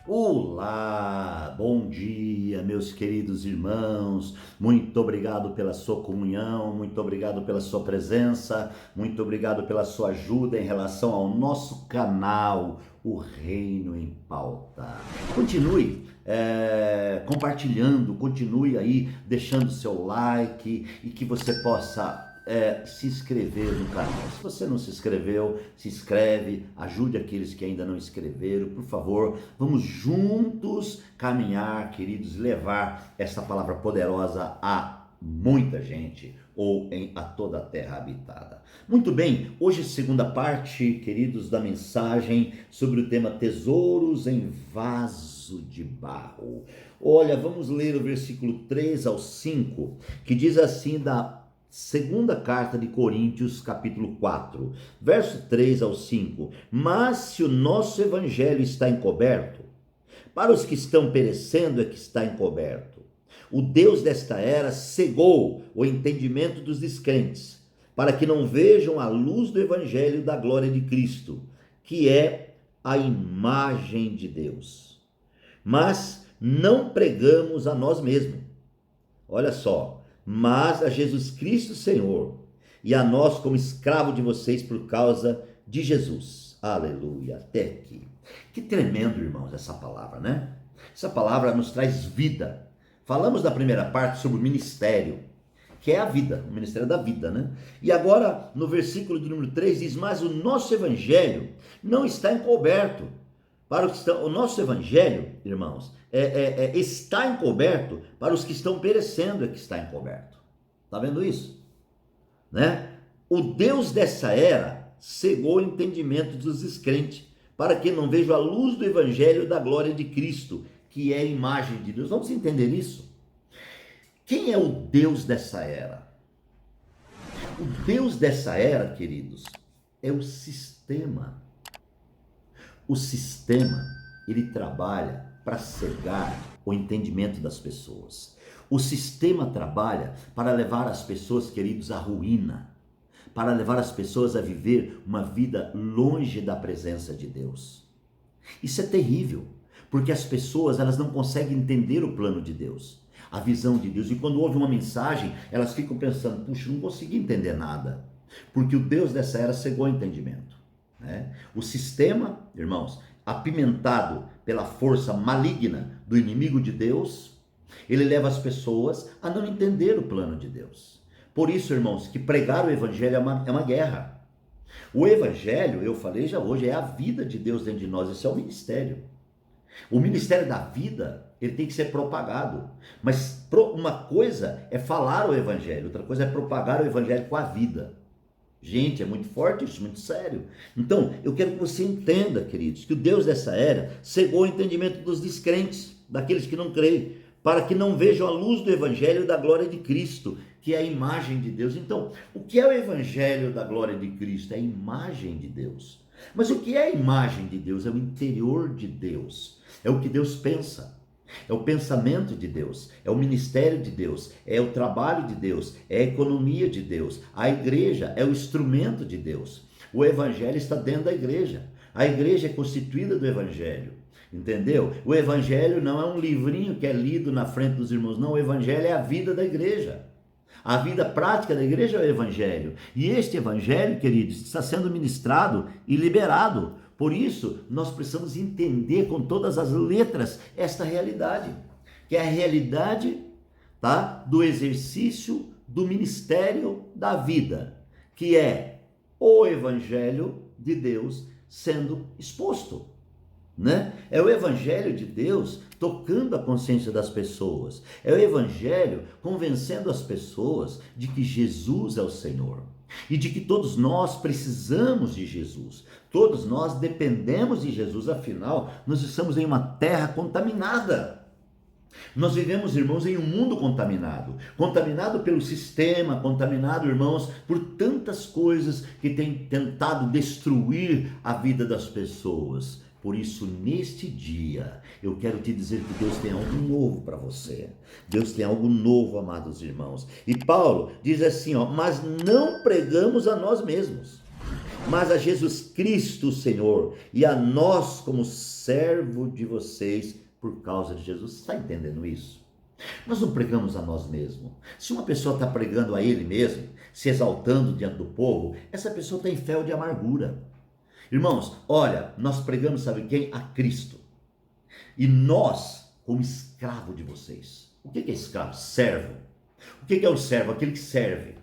Olá, bom dia, meus queridos irmãos. Muito obrigado pela sua comunhão, muito obrigado pela sua presença, muito obrigado pela sua ajuda em relação ao nosso canal, O Reino em Pauta. Continue compartilhando, continue aí deixando seu like e que você possa se inscrever no canal. Se você não se inscreveu, se inscreve, ajude aqueles que ainda não inscreveram, por favor. Vamos juntos caminhar, queridos, levar essa palavra poderosa a muita gente ou a toda a terra habitada. Muito bem, hoje segunda parte, queridos, da mensagem sobre o tema tesouros em vaso de barro. Olha, vamos ler o versículo 3 ao 5, que diz assim da segunda carta de Coríntios, capítulo 4, verso 3 ao 5. Mas se o nosso evangelho está encoberto, para os que estão perecendo é que está encoberto. O Deus desta era cegou o entendimento dos descrentes, para que não vejam a luz do evangelho da glória de Cristo, que é a imagem de Deus. Mas não pregamos a nós mesmos. Olha só. Mas a Jesus Cristo Senhor, e a nós como escravo de vocês por causa de Jesus. Aleluia, até aqui. Que tremendo, irmãos, essa palavra, né? Essa palavra nos traz vida. Falamos na primeira parte sobre o ministério, que é a vida, o ministério da vida, né? E agora, no versículo de número 3, diz, mas o nosso evangelho não está encoberto. Para os que estão, o nosso evangelho, irmãos, está encoberto para os que estão perecendo, é que está encoberto. Está vendo isso? Né? O Deus dessa era cegou o entendimento dos descrentes, para que não vejam a luz do evangelho da glória de Cristo, que é a imagem de Deus. Vamos entender isso? Quem é o Deus dessa era? O Deus dessa era, queridos, é o sistema. O sistema, ele trabalha para cegar o entendimento das pessoas. O sistema trabalha para levar as pessoas, queridos, à ruína, para levar as pessoas a viver uma vida longe da presença de Deus. Isso é terrível, porque as pessoas, elas não conseguem entender o plano de Deus, a visão de Deus. E quando ouvem uma mensagem, elas ficam pensando, puxa, não consegui entender nada, porque o Deus dessa era cegou o entendimento. O sistema, irmãos, apimentado pela força maligna do inimigo de Deus, ele leva as pessoas a não entender o plano de Deus. Por isso, irmãos, que pregar o evangelho é uma guerra. O evangelho, eu falei já hoje, é a vida de Deus dentro de nós, esse é o ministério. O ministério da vida, ele tem que ser propagado. Mas uma coisa é falar o evangelho, outra coisa é propagar o evangelho com a vida. Gente, é muito forte isso, muito sério. Então, eu quero que você entenda, queridos, que o Deus dessa era cegou o entendimento dos descrentes, daqueles que não creem, para que não vejam a luz do evangelho da glória de Cristo, que é a imagem de Deus. Então, o que é o evangelho da glória de Cristo? É a imagem de Deus. Mas o que é a imagem de Deus? É o interior de Deus. É o que Deus pensa. É o pensamento de Deus, é o ministério de Deus, é o trabalho de Deus, é a economia de Deus. A igreja é o instrumento de Deus. O evangelho está dentro da igreja. A igreja é constituída do evangelho, entendeu? O evangelho não é um livrinho que é lido na frente dos irmãos, não. O evangelho é a vida da igreja. A vida prática da igreja é o evangelho. E este evangelho, queridos, está sendo ministrado e liberado. Por isso, nós precisamos entender com todas as letras esta realidade, que é a realidade, tá, do exercício do ministério da vida, que é o evangelho de Deus sendo exposto, né? É o evangelho de Deus tocando a consciência das pessoas. É o evangelho convencendo as pessoas de que Jesus é o Senhor. E de que todos nós precisamos de Jesus, todos nós dependemos de Jesus, afinal, nós estamos em uma terra contaminada. Nós vivemos, irmãos, em um mundo contaminado, contaminado pelo sistema, contaminado, irmãos, por tantas coisas que têm tentado destruir a vida das pessoas. Por isso, neste dia, eu quero te dizer que Deus tem algo novo para você. Deus tem algo novo, amados irmãos. E Paulo diz assim, mas não pregamos a nós mesmos. mas a Jesus Cristo, Senhor, e a nós como servo de vocês por causa de Jesus. Você está entendendo isso? Nós não pregamos a nós mesmos. Se uma pessoa está pregando a ele mesmo, se exaltando diante do povo, essa pessoa tem fel de amargura. Irmãos, olha, nós pregamos, sabe quem? A Cristo. E nós, como escravo de vocês. O que é escravo? Servo. O que é o servo? Aquele que serve.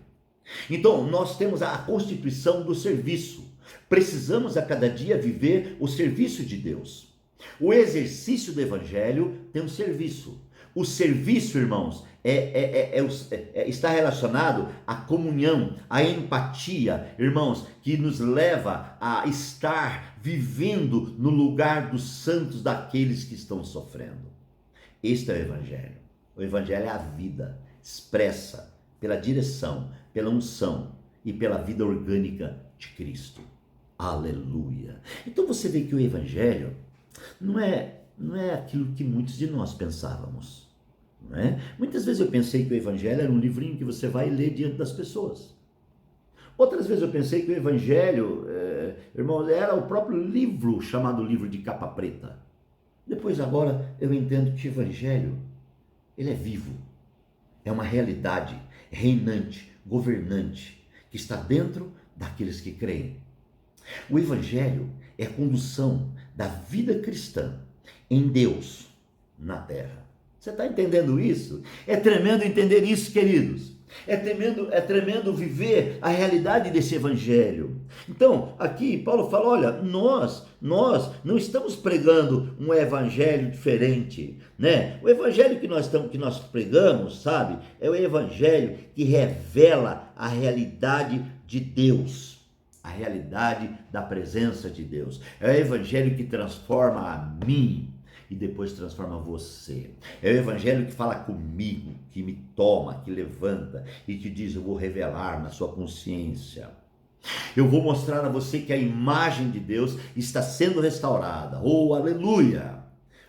Então, nós temos a constituição do serviço. Precisamos a cada dia viver o serviço de Deus. O exercício do evangelho tem um serviço. O serviço, irmãos, está relacionado à comunhão, à empatia, irmãos, que nos leva a estar vivendo no lugar dos santos, daqueles que estão sofrendo. Este é o evangelho. O evangelho é a vida expressa pela direção, pela unção e pela vida orgânica de Cristo. Aleluia! Então você vê que o evangelho não é aquilo que muitos de nós pensávamos, não é? Muitas vezes eu pensei que o evangelho era um livrinho que você vai ler diante das pessoas. Outras vezes eu pensei que o evangelho, irmãos, era o próprio livro chamado livro de capa preta. Depois agora eu entendo que o evangelho, ele é vivo, é uma realidade reinante, governante, que está dentro daqueles que creem. O evangelho é a condução da vida cristã em Deus, na terra. Você está entendendo isso? É tremendo entender isso, queridos. É tremendo viver a realidade desse evangelho. Então, aqui Paulo fala, olha, nós não estamos pregando um evangelho diferente, né? O evangelho que nós pregamos, sabe? É o evangelho que revela a realidade de Deus. A realidade da presença de Deus. É o evangelho que transforma a mim e depois transforma você. É o evangelho que fala comigo, que me toma, que levanta e que diz, eu vou revelar na sua consciência. Eu vou mostrar a você que a imagem de Deus está sendo restaurada. Oh, aleluia!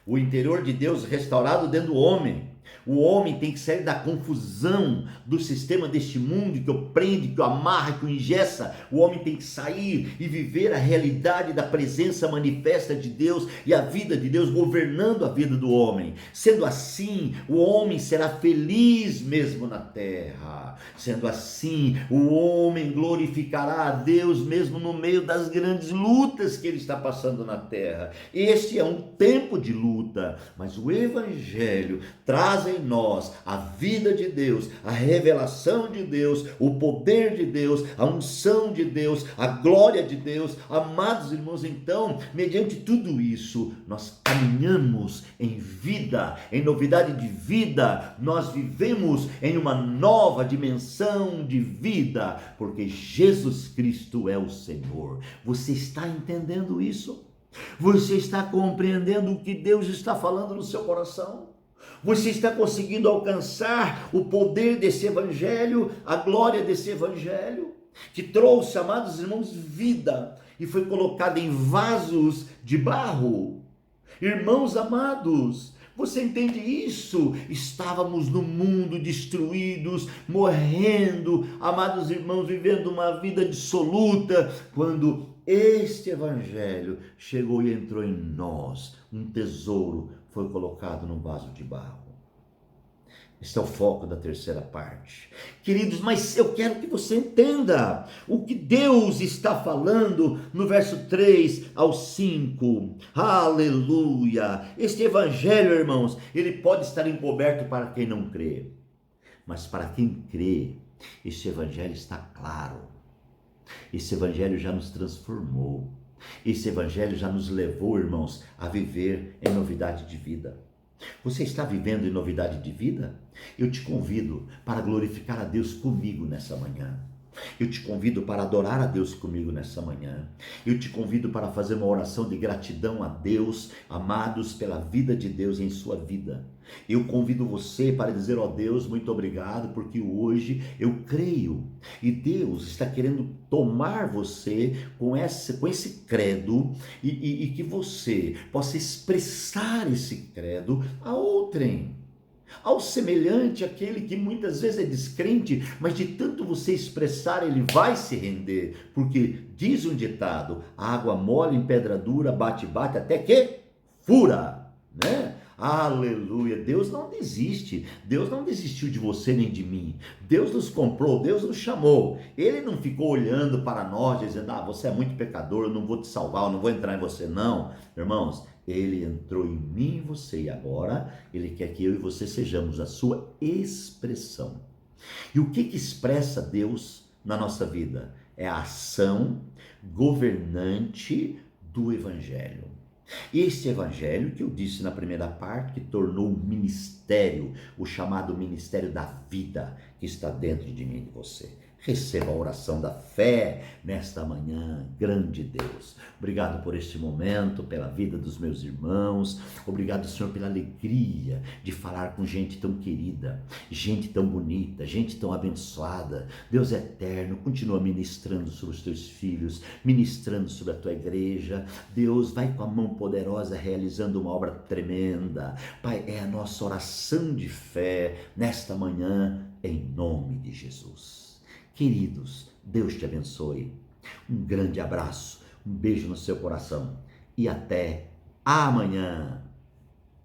O interior de Deus restaurado dentro do homem. O homem tem que sair da confusão do sistema deste mundo que o prende, que o amarra, que o engessa. O homem tem que sair e viver a realidade da presença manifesta de Deus e a vida de Deus governando a vida do homem. Sendo assim, o homem será feliz mesmo na terra. Sendo assim, o homem glorificará a Deus mesmo no meio das grandes lutas que ele está passando na terra. Este é um tempo de luta, mas o evangelho traz em nós a vida de Deus, a revelação de Deus, o poder de Deus, a unção de Deus, a glória de Deus. Amados irmãos, então, mediante tudo isso, nós caminhamos em vida, em novidade de vida, nós vivemos em uma nova dimensão de vida, porque Jesus Cristo é o Senhor. Você está entendendo isso? Você está compreendendo o que Deus está falando no seu coração? Você está conseguindo alcançar o poder desse evangelho, a glória desse evangelho, que trouxe, amados irmãos, vida e foi colocada em vasos de barro. Irmãos amados, você entende isso? Estávamos no mundo destruídos, morrendo, amados irmãos, vivendo uma vida dissoluta, quando este evangelho chegou e entrou em nós, um tesouro foi colocado num vaso de barro. Este é o foco da terceira parte. Queridos, mas eu quero que você entenda o que Deus está falando no verso 3 ao 5. Aleluia! Este evangelho, irmãos, ele pode estar encoberto para quem não crê. Mas para quem crê, este evangelho está claro. Esse evangelho já nos transformou. Esse evangelho já nos levou, irmãos, a viver em novidade de vida. Você está vivendo em novidade de vida? Eu te convido para glorificar a Deus comigo nessa manhã. Eu te convido para adorar a Deus comigo nessa manhã. Eu te convido para fazer uma oração de gratidão a Deus, amados, pela vida de Deus em sua vida. Eu convido você para dizer, ó Deus, muito obrigado, porque hoje eu creio. E Deus está querendo tomar você com esse credo e que você possa expressar esse credo a outrem. Ao semelhante àquele que muitas vezes é descrente, mas de tanto você expressar, ele vai se render, porque diz um ditado: água mole em pedra dura, bate, bate, até que fura, né? Aleluia, Deus não desiste, Deus não desistiu de você nem de mim, Deus nos comprou, Deus nos chamou, Ele não ficou olhando para nós dizendo, você é muito pecador, eu não vou te salvar, eu não vou entrar em você, não, irmãos, Ele entrou em mim e você, e agora Ele quer que eu e você sejamos a sua expressão. E o que expressa Deus na nossa vida? É a ação governante do Evangelho. Este evangelho que eu disse na primeira parte, que tornou um ministério, o chamado ministério da vida, que está dentro de mim e de você. Receba a oração da fé nesta manhã, grande Deus. Obrigado por este momento, pela vida dos meus irmãos. Obrigado, Senhor, pela alegria de falar com gente tão querida, gente tão bonita, gente tão abençoada. Deus eterno, continua ministrando sobre os teus filhos, ministrando sobre a tua igreja. Deus, vai com a mão poderosa realizando uma obra tremenda. Pai, é a nossa oração de fé nesta manhã, em nome de Jesus. Queridos, Deus te abençoe. Um grande abraço, um beijo no seu coração e até amanhã.